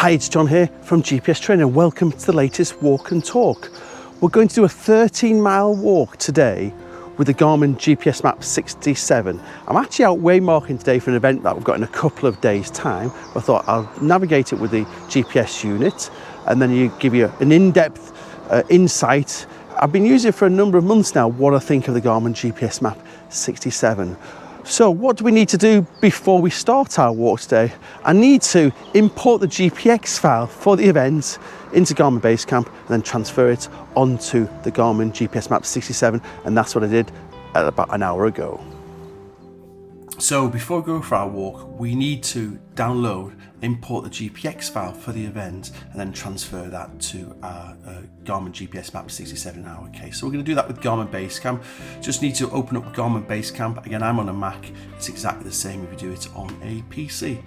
Hi, it's John here from GPS Training. Welcome to the latest walk and talk. We're going to do a 13-mile walk today with the Garmin GPSMAP 67. I'm actually out waymarking today for an event that we've got in a couple of days' time. I thought I'll navigate it with the GPS unit and then give you an in-depth insight. I've been using it for a number of months now, what I think of the Garmin GPSMAP 67. So what do we need to do before we start our walk today? I need to import the GPX file for the event into Garmin Basecamp and then transfer it onto the Garmin GPSMAP 67, and that's what I did about an hour ago. So before we go for our walk, we need to download, import the GPX file for the event and then transfer that to our Garmin GPSMAP 67 in our case. So we're going to do that with Garmin Basecamp. Just need to open up Garmin Basecamp. Again, I'm on a Mac. It's exactly the same if you do it on a PC.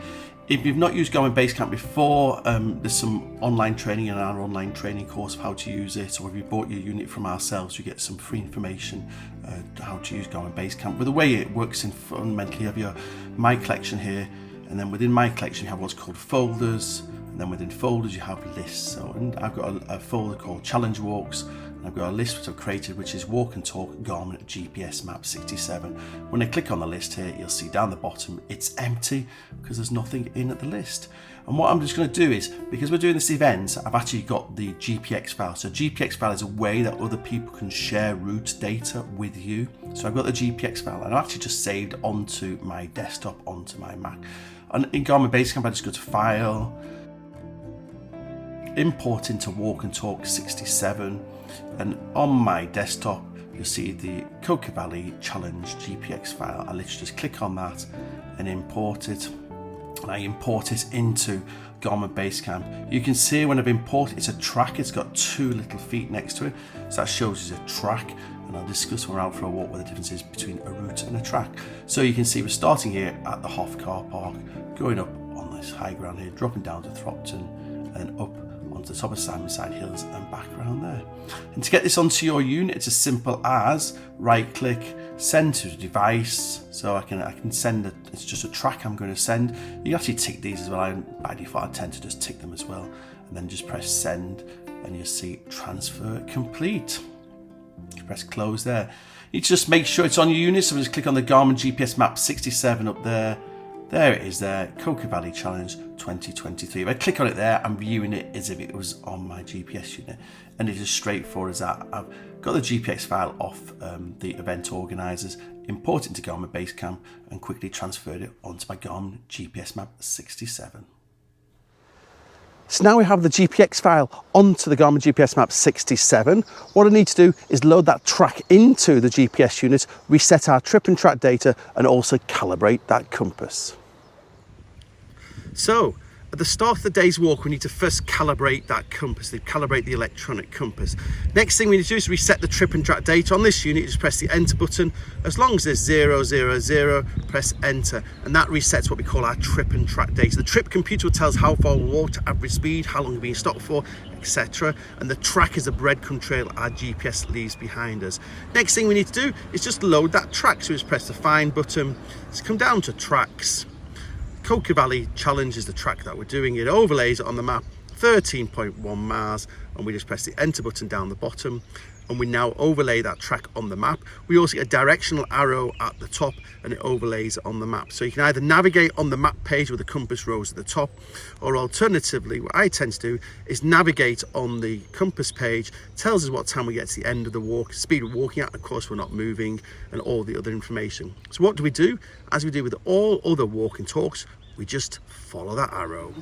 If you've not used Garmin Basecamp before, there's some online training in our online training course of how to use it, or if you bought your unit from ourselves, you get some free information how to use Garmin Basecamp. But the way it works in fundamentally, you have your My Collection here, and then within My Collection you have what's called folders, and then within folders you have lists. So I've got a folder called Challenge Walks, and I've got a list which I've created which is Walk and Talk Garmin GPSMAP 67. When I click on the list here, you'll see down the bottom it's empty because there's nothing in at the list. And what I'm just going to do is, because we're doing this event, I've actually got the GPX file. So GPX file is a way that other people can share route data with you. So I've got the GPX file and I've actually just saved onto my desktop, onto my Mac. And in Garmin Basecamp, I just go to File, Import into Walk and Talk 67, and on my desktop you'll see the Coquet Valley Challenge GPX file. I literally just click on that and import it. And I import it into Garmin Basecamp. You can see when I've imported, it's a track. It's got two little feet next to it, so that shows it's a track. And I'll discuss when we're out for a walk what the difference is between a route and a track. So you can see we're starting here at the Hoff car park, going up on this high ground here, dropping down to Thropton, and then up onto the top of Simonside Hills and back around there. And to get this onto your unit, it's as simple as right click, send to device. So I can send it, it's just a track I'm going to send. You can actually tick these as well. By default I tend to just tick them as well, and then just press send and you'll see transfer complete. You press close there. You just make sure it's on your unit, so just click on the Garmin GPSMAP 67 up there. There it is there, Coquet Valley Challenge 2023. If I click on it there, I'm viewing it as if it was on my GPS unit. And it is straightforward as that. I've got the GPX file off the event organisers, import it into Garmin Basecamp and quickly transferred it onto my Garmin GPSMAP 67. So now we have the GPX file onto the Garmin GPSMAP 67. What I need to do is load that track into the GPS unit, reset our trip and track data, and also calibrate that compass. So, at the start of the day's walk, we need to first calibrate that compass, calibrate the electronic compass. Next thing we need to do is reset the trip and track data. On this unit, just press the enter button. As long as there's 000, press enter, and that resets what we call our trip and track data. The trip computer will tell us how far we walked, average speed, how long we've been stopped for, etc. And the track is the breadcrumb trail our GPS leaves behind us. Next thing we need to do is just load that track. So we just press the find button. Let's come down to tracks. Coquet Valley Challenge is the track that we're doing. It overlays it on the map, 13.1 miles, and we just press the enter button down the bottom, and we now overlay that track on the map. We also get a directional arrow at the top and it overlays it on the map. So you can either navigate on the map page with the compass rose at the top, or alternatively, what I tend to do is navigate on the compass page, tells us what time we get to the end of the walk, speed we're walking at, of course we're not moving, and all the other information. So what do we do? As we do with all other walk and talks, we just follow that arrow.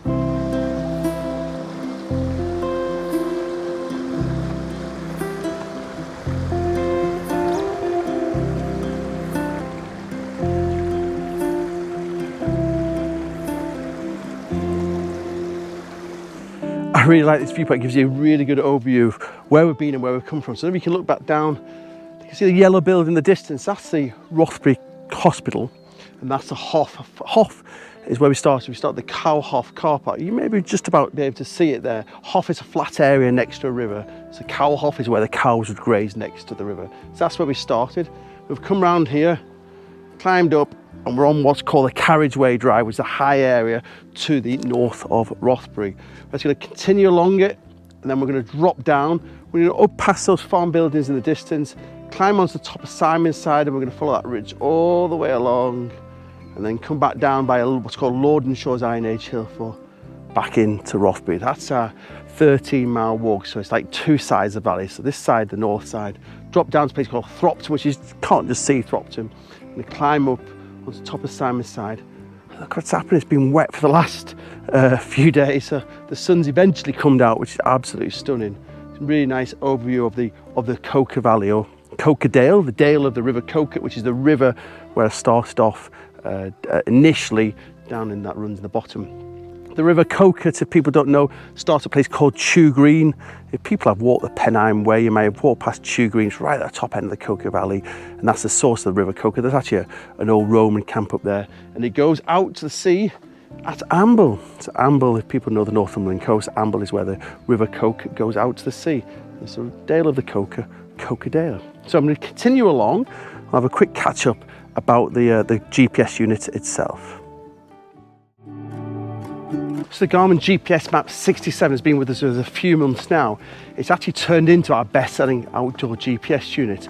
I really like this viewpoint. It gives you a really good overview of where we've been and where we've come from. So if you can look back down, you can see the yellow building in the distance. That's the Rothbury Hospital, and that's the Hoff. Hoff is where we started. We started the Cow Hoff car park. You may be just about be able to see it there. Hoff is a flat area next to a river. So Cow Hoff is where the cows would graze next to the river. So that's where we started. We've come round here, climbed up, and we're on what's called the Carriageway Drive, which is a high area to the north of Rothbury. We're just going to continue along it, and then we're going to drop down. We're going to up past those farm buildings in the distance, climb onto the top of Simonside, and we're going to follow that ridge all the way along, and then come back down by what's called Lordenshaw's Iron Age Hill for back into Rothbury. That's our 13-mile walk, so it's like two sides of the valley. So this side, the north side, drop down to a place called Thropton, which is, you can't just see Thropton, and climb up onto the top of Simonside. Look what's happened, it's been wet for the last few days, so the sun's eventually come out, which is absolutely stunning. It's a really nice overview of the Coquet Valley, or Coquet Dale, the dale of the River Coquet, which is the river where I started off initially, down in that runs in the bottom. The River Coquet, if people don't know, starts at a place called Chew Green. If people have walked the Pennine Way, you may have walked past Chew Green, it's right at the top end of the Coquet Valley, and that's the source of the River Coquet. There's actually an old Roman camp up there, and it goes out to the sea at Amble. So Amble, if people know the Northumberland coast, Amble is where the River Coquet goes out to the sea. It's the Dale of the Coquet, Coquet Dale. So I'm going to continue along. I'll have a quick catch up about the GPS unit itself. So the Garmin GPSMAP 67 has been with us for a few months now. It's actually turned into our best-selling outdoor GPS unit.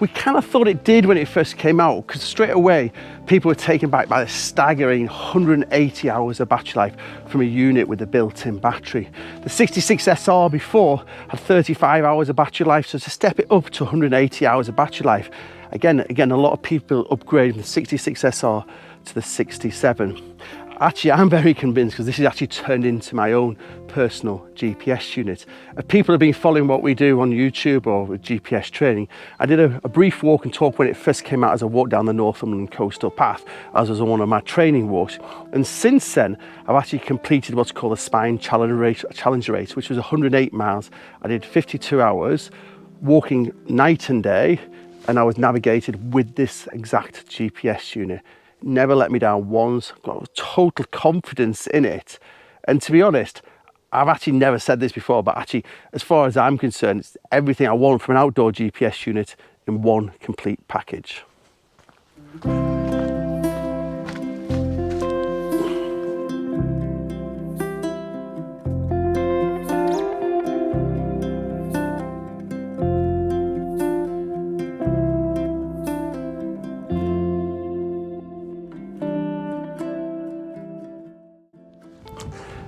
We kind of thought it did when it first came out, because straight away people were taken back by the staggering 180 hours of battery life from a unit with a built-in battery. The 66SR before had 35 hours of battery life, so to step it up to 180 hours of battery life, again, a lot of people upgrading the 66SR to the 67. Actually, I'm very convinced, because this is actually turned into my own personal GPS unit. If people have been following what we do on YouTube or with GPS training, I did a brief walk and talk when it first came out as a walk down the Northumberland coastal path, as was one of my training walks. And since then, I've actually completed what's called a Spine Challenger race, which was 108 miles. I did 52 hours, walking night and day, and I was navigated with this exact GPS unit. Never let me down once, got total confidence in it. And to be honest, I've actually never said this before, but actually, as far as I'm concerned, it's everything I want from an outdoor GPS unit in one complete package.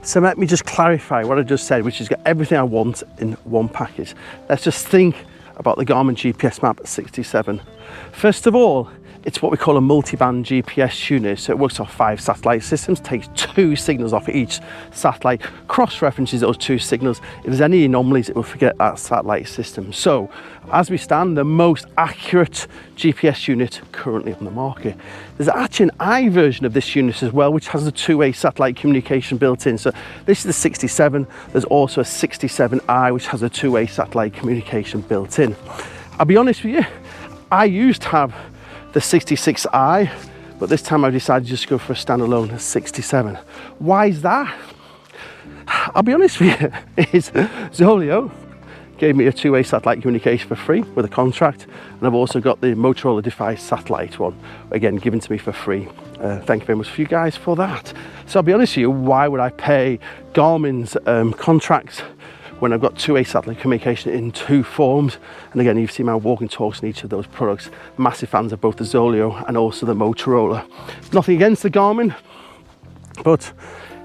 So let me just clarify what I just said, which is got everything I want in one package. Let's just think about the Garmin GPSMAP 67. First of all, it's what we call a multi-band GPS unit. So it works off 5 satellite systems, takes 2 signals off each satellite, cross-references those 2 signals. If there's any anomalies, it will forget that satellite system. So as we stand, the most accurate GPS unit currently on the market. There's actually an I version of this unit as well, which has a 2-way satellite communication built in. So this is the 67. There's also a 67i, which has a 2-way satellite communication built in. I'll be honest with you, I used to have the 66i, but this time I've decided to just go for a standalone 67. Why is that? I'll be honest with you, is Zoleo gave me a 2-way satellite communication for free with a contract, and I've also got the Motorola Device satellite one, again given to me for free. Thank you very much for you guys for that. So I'll be honest with you, why would I pay Garmin's contracts when I've got 2-way satellite communication in 2 forms? And again, you've seen my walking talks on each of those products. Massive fans of both the Zoleo and also the Motorola. Nothing against the Garmin, but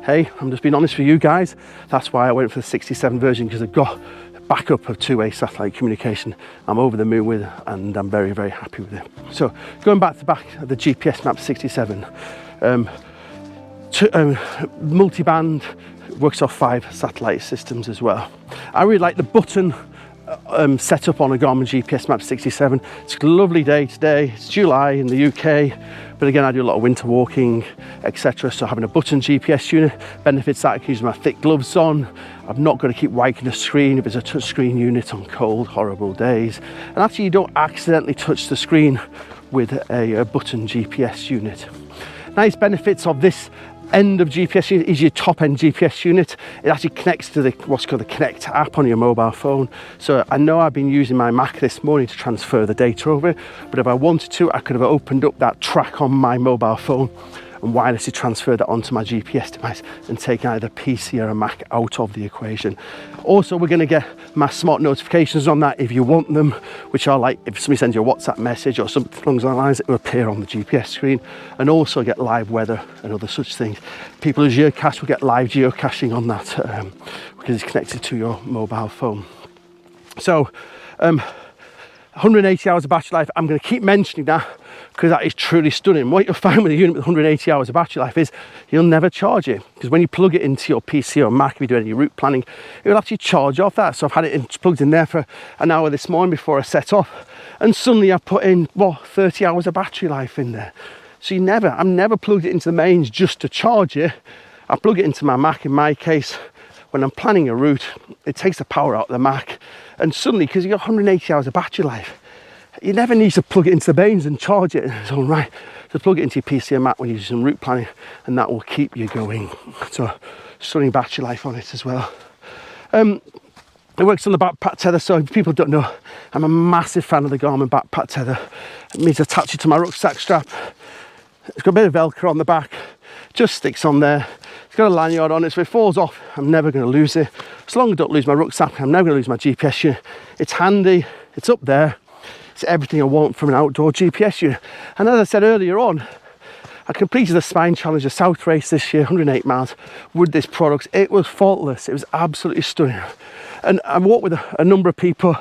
hey, I'm just being honest with you guys. That's why I went for the 67 version, because I've got a backup of 2-way satellite communication. I'm over the moon with it, and I'm very, very happy with it. So going back to the GPSMAP 67, multi-band, works off 5 satellite systems as well. I really like the button setup on a Garmin GPSMAP 67. It's a lovely day today. It's July in the UK, but again, I do a lot of winter walking, etc. So having a button GPS unit benefits that. I can use my thick gloves on. I've not got to keep wiping the screen if it's a touch screen unit on cold, horrible days. And actually, you don't accidentally touch the screen with a button GPS unit. Nice benefits of this end of GPS unit is your top end GPS unit. It actually connects to the what's called the Connect app on your mobile phone. So I know I've been using my Mac this morning to transfer the data over, but if I wanted to, I could have opened up that track on my mobile phone and wirelessly transfer that onto my GPS device and take either PC or a Mac out of the equation. Also, we're going to get my smart notifications on that if you want them, which are like if somebody sends you a WhatsApp message or something along those lines, it will appear on the GPS screen, and also get live weather and other such things. People who geocache will get live geocaching on that because it's connected to your mobile phone. So 180 hours of battery life, I'm going to keep mentioning that because that is truly stunning. What you'll find with a unit with 180 hours of battery life is you'll never charge it, because when you plug it into your PC or Mac, if you do any route planning, it will actually charge off that. So I've had it plugged in there for an hour this morning before I set off, and suddenly I've put in 30 hours of battery life in there. So I'm never plugged it into the mains just to charge it. I plug it into my Mac in my case. When I'm planning a route, it takes the power out of the Mac, and suddenly, because you've got 180 hours of battery life, you never need to plug it into the mains and charge it. It's all right. Just plug it into your PC or Mac when you do some route planning, and that will keep you going. So stunning battery life on it as well. It works on the backpack tether, so if people don't know, I'm a massive fan of the Garmin backpack tether. It means I attach it to my rucksack strap. It's got a bit of Velcro on the back, just sticks on there. It's got a lanyard on it, so if it falls off, I'm never going to lose it. As long as I don't lose my rucksack, I'm never going to lose my GPS unit. It's handy, it's up there. It's everything I want from an outdoor GPS unit. And as I said earlier on, I completed the Spine Challenger South Race this year, 108 miles, with this product. It was faultless. It was absolutely stunning. And I walked with a number of people,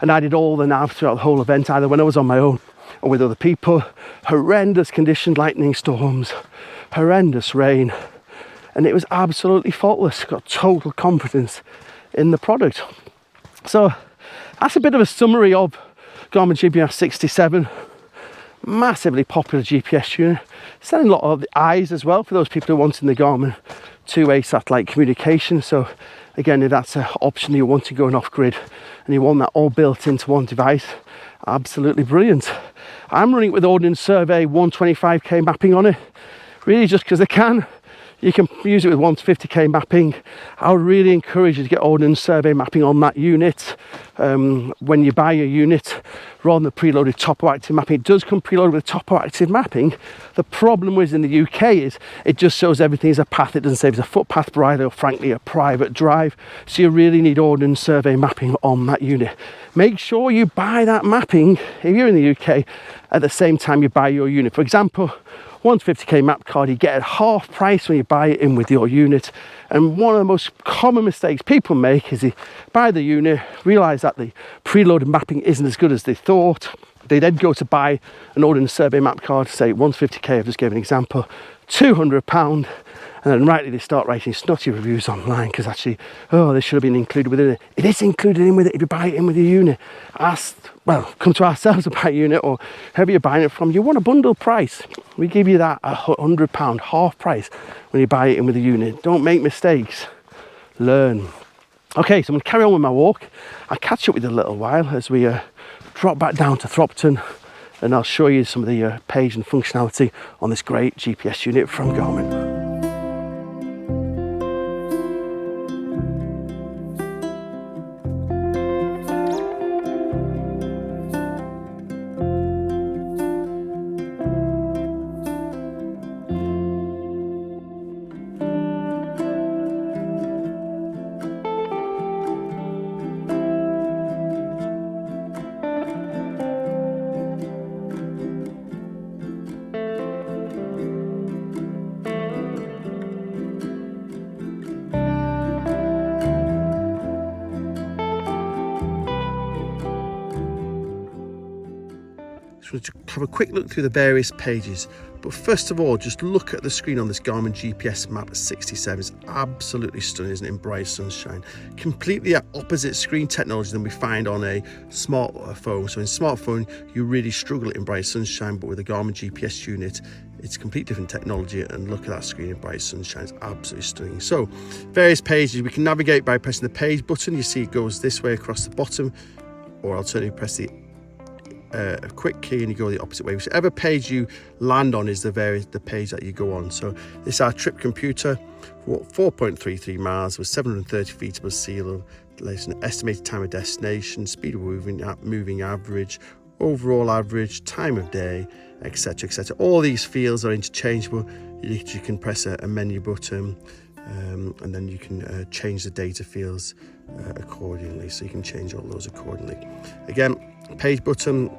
and I did all the nav throughout the whole event, either when I was on my own or with other people. Horrendous conditions, lightning storms, horrendous rain, and it was absolutely faultless. Got total confidence in the product. So that's a bit of a summary of Garmin GPSMAP, massively popular GPS unit, selling a lot of the eyes as well for those people who are wanting the Garmin two-way satellite communication. So again, if that's an option you want to go off grid and you want that all built into one device, absolutely brilliant. I'm running it with Ordnance Survey 125k mapping on it, really just because I can. You can use it with 150k mapping. I would really encourage you to get Ordnance Survey mapping on that unit when you buy your unit, rather than the preloaded topo-active mapping. It does come preloaded with topo-active mapping. The problem is in the UK is it just shows everything as a path. It doesn't say if it's a footpath, bridle, or frankly a private drive. So you really need Ordnance Survey mapping on that unit. Make sure you buy that mapping if you're in the UK at the same time you buy your unit. For example, 150k map card, you get at half price when you buy it in with your unit. And one of the most common mistakes people make is they buy the unit, realise that the preloaded mapping isn't as good as they thought. They then go to buy an Ordnance Survey map card, say 150k, I've just gave an example, £200, and then rightly they start writing snotty reviews online because actually, oh, this should have been included within it. It is included in with it if you buy it in with your unit. Come to ourselves to buy a unit, or whoever you're buying it from. You want a bundle price. We give you that £100, half price when you buy it in with a unit. Don't make mistakes. Learn. Okay, so I'm going to carry on with my walk. I'll catch up with you in a little while as we drop back down to Thropton, and I'll show you some of the page and functionality on this great GPS unit from Garmin. To have a quick look through the various pages, but first of all, just look at the screen on this Garmin GPSMAP 67. It's absolutely stunning, isn't it, in bright sunshine. Completely opposite screen technology than we find on a smartphone. So in smartphone, you really struggle in bright sunshine, but with a Garmin GPS unit, it's completely different technology, and look at that screen in bright sunshine. It's absolutely stunning. So various pages, we can navigate by pressing the page button. You see it goes this way across the bottom, or alternatively press the a quick key and you go the opposite way. Whichever page you land on is the page that you go on. So this is our trip computer, 4.33 miles with 730 feet above sea level, estimated time of destination, speed of moving average, overall average, time of day, etc, etc. All these fields are interchangeable. You can press a menu button and then you can change the data fields accordingly, so you can change all those accordingly. Again, page button,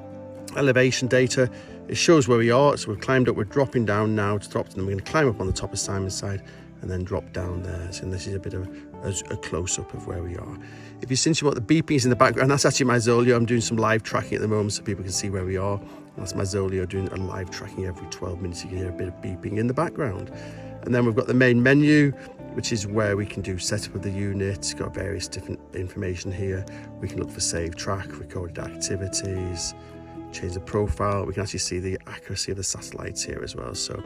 elevation data, it shows where we are. So we've climbed up, we're dropping down now to Thropton, and we're going to climb up on the top of Simonside and then drop down there. So this is a bit of a close-up of where we are. If you sense what the beeping is in the background, that's actually my Zoleo. I'm doing some live tracking at the moment so people can see where we are. That's my Zoleo doing a live tracking every 12 minutes. You can hear a bit of beeping in the background. And then we've got the main menu, which is where we can do setup of the unit. It's got various different information here. We can look for save track, recorded activities, change the profile. We can actually see the accuracy of the satellites here as well. So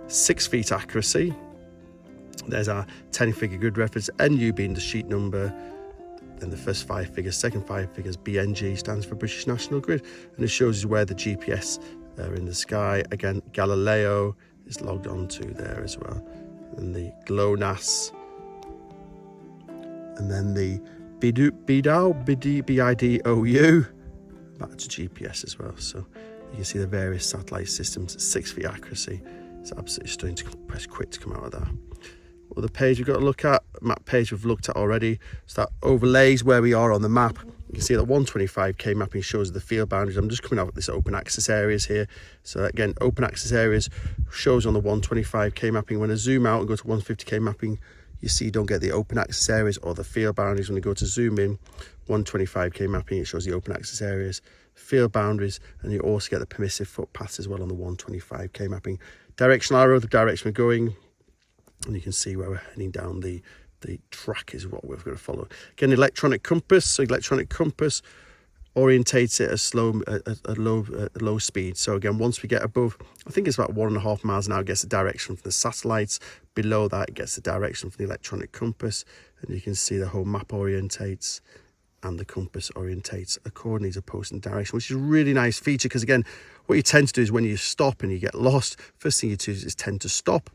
6 feet accuracy. There's our 10-figure grid reference, NU being the sheet number, then the first 5 figures, second 5 figures, BNG stands for British National Grid, and it shows you where the GPS are in the sky. Again, Galileo is logged onto there as well, and the GLONASS, and then the BIDOU, back to GPS as well. So you can see the various satellite systems, 6 feet accuracy. It's absolutely stunning. To press quit to come out of that. Well, the page we've got to look at, map page we've looked at already, so that overlays where we are on the map. You can see that 125k mapping shows the field boundaries. I'm just coming out with this open access areas here. So again, open access areas shows on the 125k mapping. When I zoom out and go to 150k mapping, you see you don't get the open access areas or the field boundaries. When you go to zoom in, 125k mapping, it shows the open access areas, field boundaries, and you also get the permissive footpaths as well on the 125k mapping. Directional arrow, the direction we're going, and you can see where we're heading down. The track is what we're going to follow. Again, electronic compass. So electronic compass orientates it at low speed. So again, once we get above, I think it's about 1.5 miles an hour, it gets the direction from the satellites. Below that, it gets the direction from the electronic compass, and you can see the whole map orientates and the compass orientates accordingly to posting direction, which is a really nice feature, because again, what you tend to do is when you stop and you get lost, first thing you do is tend to stop.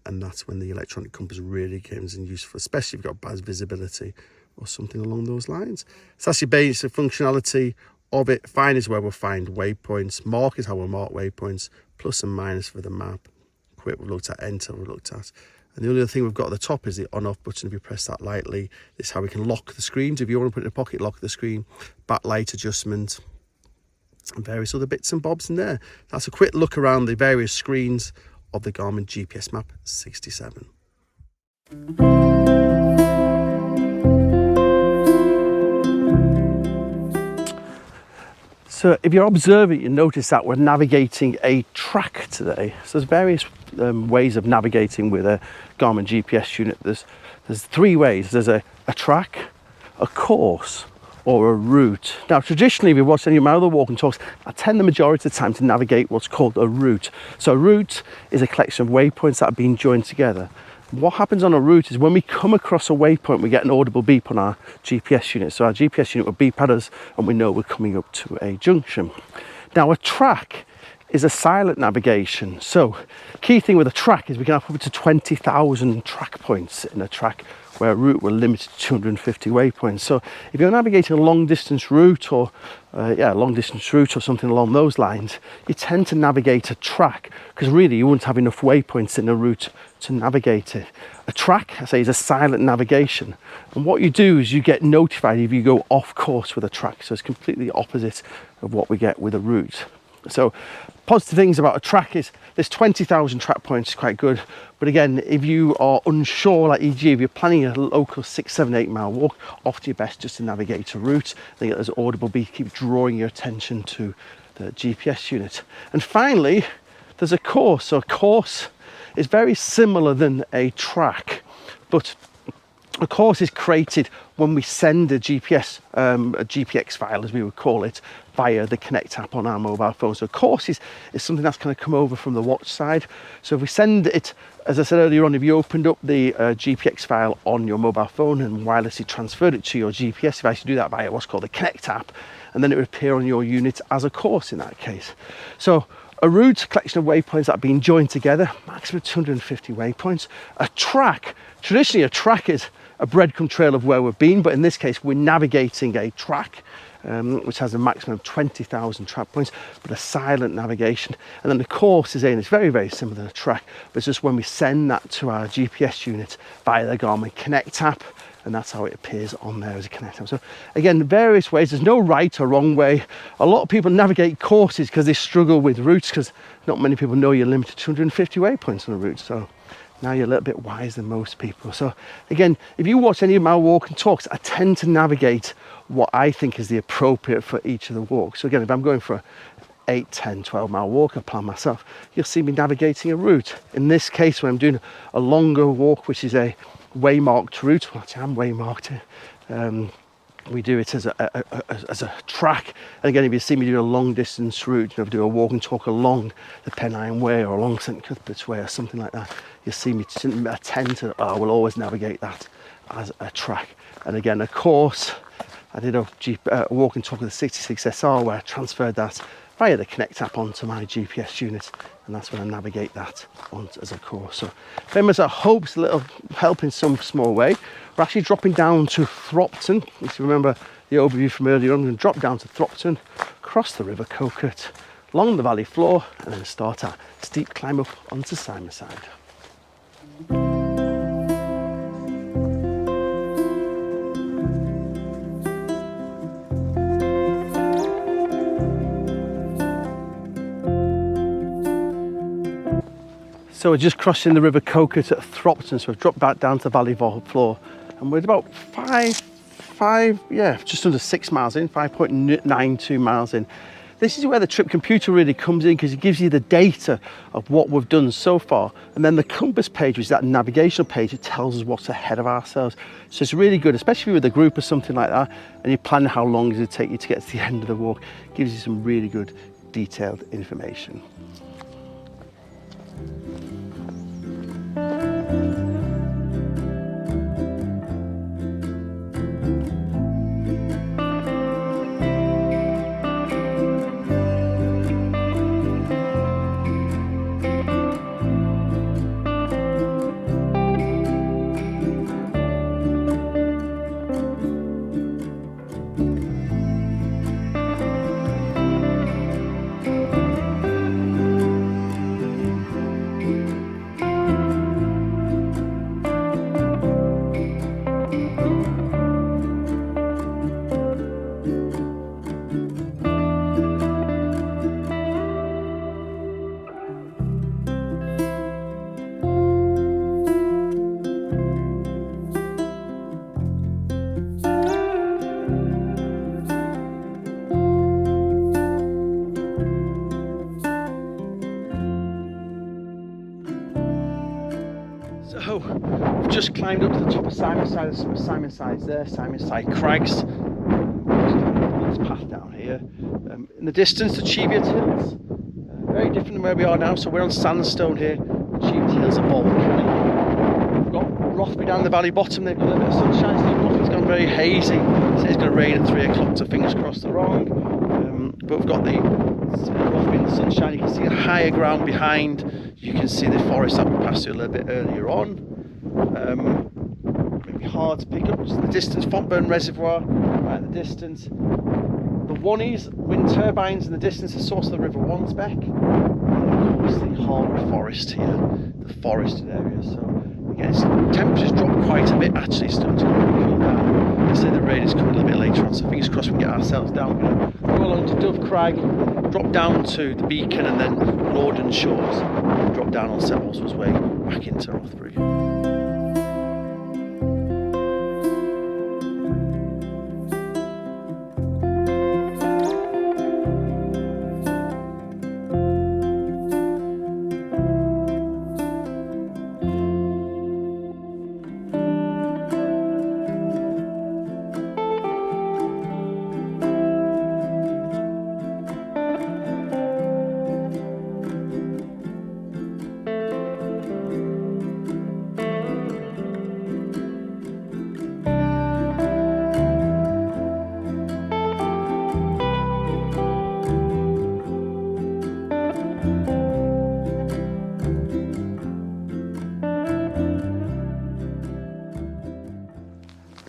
And that's when the electronic compass really comes in useful, especially if you've got bad visibility or something along those lines. So that's your basic functionality of it. Find is where we'll find waypoints. Mark is how we'll mark waypoints. Plus and minus for the map. Quit we've looked at, enter we've looked at. And the only other thing we've got at the top is the on-off button. If you press that lightly, this is how we can lock the screens. If you want to put it in a pocket, lock the screen. Backlight adjustment and various other bits and bobs in there. That's a quick look around the various screens of the Garmin GPSMAP 67. So if you're observing, you notice that we're navigating a track today. So there's various ways of navigating with a Garmin GPS unit. There's 3 ways. There's a track, a course, or a route. Now, traditionally, if you watch any of my other walking talks, I tend the majority of the time to navigate what's called a route. So a route is a collection of waypoints that are being joined together. What happens on a route is when we come across a waypoint, we get an audible beep on our GPS unit. So our GPS unit will beep at us and we know we're coming up to a junction. Now, a track is a silent navigation. So key thing with a track is we can have up to 20,000 track points in a track, where a route will limit to 250 waypoints. So if you're navigating a long distance route or something along those lines, you tend to navigate a track, because really you wouldn't have enough waypoints in a route to navigate it. A track, I say, is a silent navigation, and what you do is you get notified if you go off course with a track. So it's completely opposite of what we get with a route. So positive things about a track is there's 20,000 track points, quite good. But again, if you are unsure, like e.g. if you're planning a local 6, 7, 8 mile walk, often your best just to navigate a route. Then there's audible beep, keep drawing your attention to the GPS unit. And finally, there's a course. So a course is very similar than a track, but a course is created when we send a GPS, a GPX file, as we would call it, via the Connect app on our mobile phone. So a course is something that's going to come over from the watch side. So if we send it, as I said earlier on, if you opened up the GPX file on your mobile phone and wirelessly transferred it to your GPS device, you do that via what's called the Connect app. and then it would appear on your unit as a course in that case. So a route, a collection of waypoints that have been joined together, maximum 250 waypoints. A track, traditionally a track is a breadcrumb trail of where we've been, but in this case we're navigating a track which has a maximum of 20,000 track points, but a silent navigation. And then the course is in, it's very, very similar to a track, but it's just when we send that to our GPS unit via the Garmin Connect app, and that's how it appears on there as a Connect app. So again, various ways, there's no right or wrong way. A lot of people navigate courses because they struggle with routes, because not many people know you're limited to 250 waypoints on a route. So now you're a little bit wiser than most people. So again, if you watch any of my walk and talks, I tend to navigate what I think is the appropriate for each of the walks. So again, if I'm going for 8, 10, 12 mile walk, I plan myself, you'll see me navigating a route. In this case, when I'm doing a longer walk, which is a waymarked route, well, I'm waymarked here, we do it as a track. And again, if you see me do a long distance route, you know, do a walk and talk along the Pennine Way or along St Cuthbert's Way or something like that, you'll see me tend to, I will always navigate that as a track. And again, of course, I did a walk and talk with the 66SR where I transferred that via the Connect app onto my GPS unit, and that's when I navigate that on as a course. So famous, I hope it's a little help in some small way. We're actually dropping down to Thropton. If you remember the overview from earlier on, I'm going to drop down to Thropton, cross the River Coquet, along the valley floor, and then start our steep climb up onto Simonside. So we're just crossing the River Coquet at Thropton, so we've dropped back down to the valley floor, and we're about just under 6 miles in, 5.92 miles in. This is where the trip computer really comes in, because it gives you the data of what we've done so far, and then the compass page, which is that navigational page, it tells us what's ahead of ourselves. So it's really good, especially with a group or something like that, and you plan how long does it take you to get to the end of the walk. It gives you some really good detailed information. So we've just climbed up to the top of Simonside. There's some Simonsides there, Simonside Crags. This path down here. In the distance, the Cheviot Hills. Very different than where we are now. So we're on sandstone here. The Cheviot Hills are volcanic. We've got Rothbury down the valley bottom. They've got a little bit of sunshine. So nothing's gone very hazy. It says it's going to rain at 3 o'clock, so fingers crossed they're wrong. But we've got the Rothbury in the sunshine. You can see a higher ground behind. You can see the forest that we passed through a little bit earlier on. Maybe hard to pick up. Just the distance, Fontburn Reservoir, right in the distance. The Wannies, wind turbines in the distance, the source of the River Wansbeck. And of course the hard forest here, the forested area. So again, temperatures dropped quite a bit actually, starting to cool down. They say the rain is coming a little bit later on, so fingers crossed we can get ourselves down. We're going to go along to Dove Crag, drop down to the Beacon and then Lorden Shores, and drop down on St Oswald's Way back into Rothbury.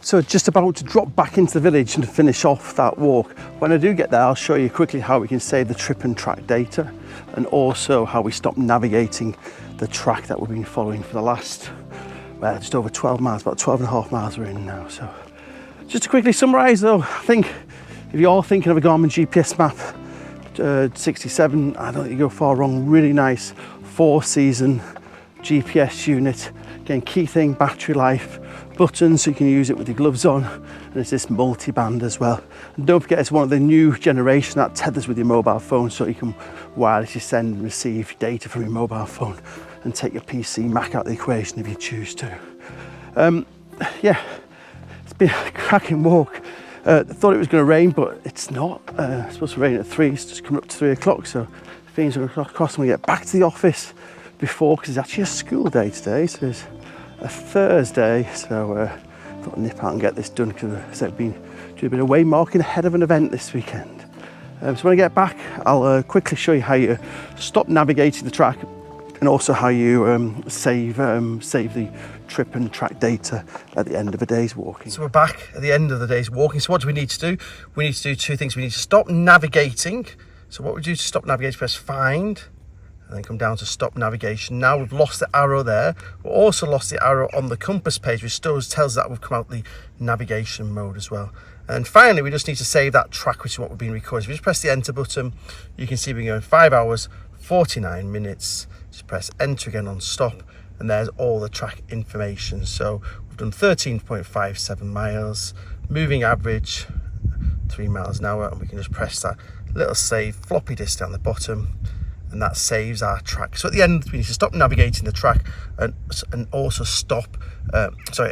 So just about to drop back into the village and finish off that walk. When I do get there, I'll show you quickly how we can save the trip and track data, and also how we stop navigating the track that we've been following for the last, well, just over 12 miles, about 12 and a half miles we're in now. So just to quickly summarise though, I think if you're thinking of a Garmin GPSMAP 67, I don't think you go far wrong. Really nice 4-season GPS unit. Again, key thing, battery life, buttons so you can use it with your gloves on, and it's this multi-band as well. And don't forget, it's one of the new generation that tethers with your mobile phone, so you can wirelessly send and receive data from your mobile phone and take your PC, Mac out of the equation if you choose to. Yeah, it's been a cracking walk. I thought it was going to rain, but it's not. It's supposed to rain at 3, it's just coming up to 3 o'clock, so things are across. I'm going to get back to the office before, because it's actually a school day today, so it's a Thursday, so I thought I'd nip out and get this done, because I've been doing a bit of waymarking ahead of an event this weekend. So when I get back, I'll quickly show you how you stop navigating the track, and also how you save the trip and track data at the end of a day's walking. So we're back at the end of the day's walking. So what do we need to do? We need to do 2 things. We need to stop navigating. So what we do to stop navigating, press find, and then come down to stop navigation. Now we've lost the arrow there. We've also lost the arrow on the compass page, which still tells us that we've come out the navigation mode as well. And finally, we just need to save that track, which is what we've been recording. If we just press the enter button, you can see we're going 5 hours, 49 minutes. Just press enter again on stop, and there's all the track information. So we've done 13.57 miles, moving average 3 miles an hour, and we can just press that little save floppy disk down the bottom, and that saves our track. So at the end, we need to stop navigating the track, and also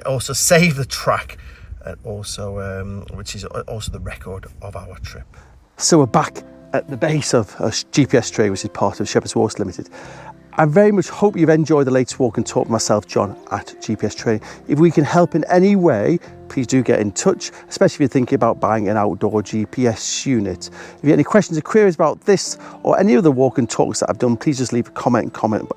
also save the track, and also which is also the record of our trip. So we're back at the base of a GPS trail, which is part of Shepherd's Water Limited. I very much hope you've enjoyed the latest walk and talk with myself, John, at GPS Training. If we can help in any way, please do get in touch, especially if you're thinking about buying an outdoor GPS unit. If you have any questions or queries about this or any of the walk and talks that I've done, please just leave a comment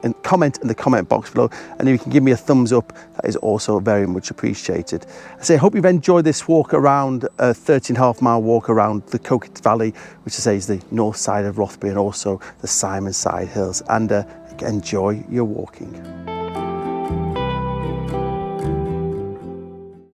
in the comment box below. And if you can give me a thumbs up, that is also very much appreciated. I say, I hope you've enjoyed this walk around, a 13.5 mile walk around the Coquet Valley, which I say is the north side of Rothbury, and also the Simonside hills. And enjoy your walking.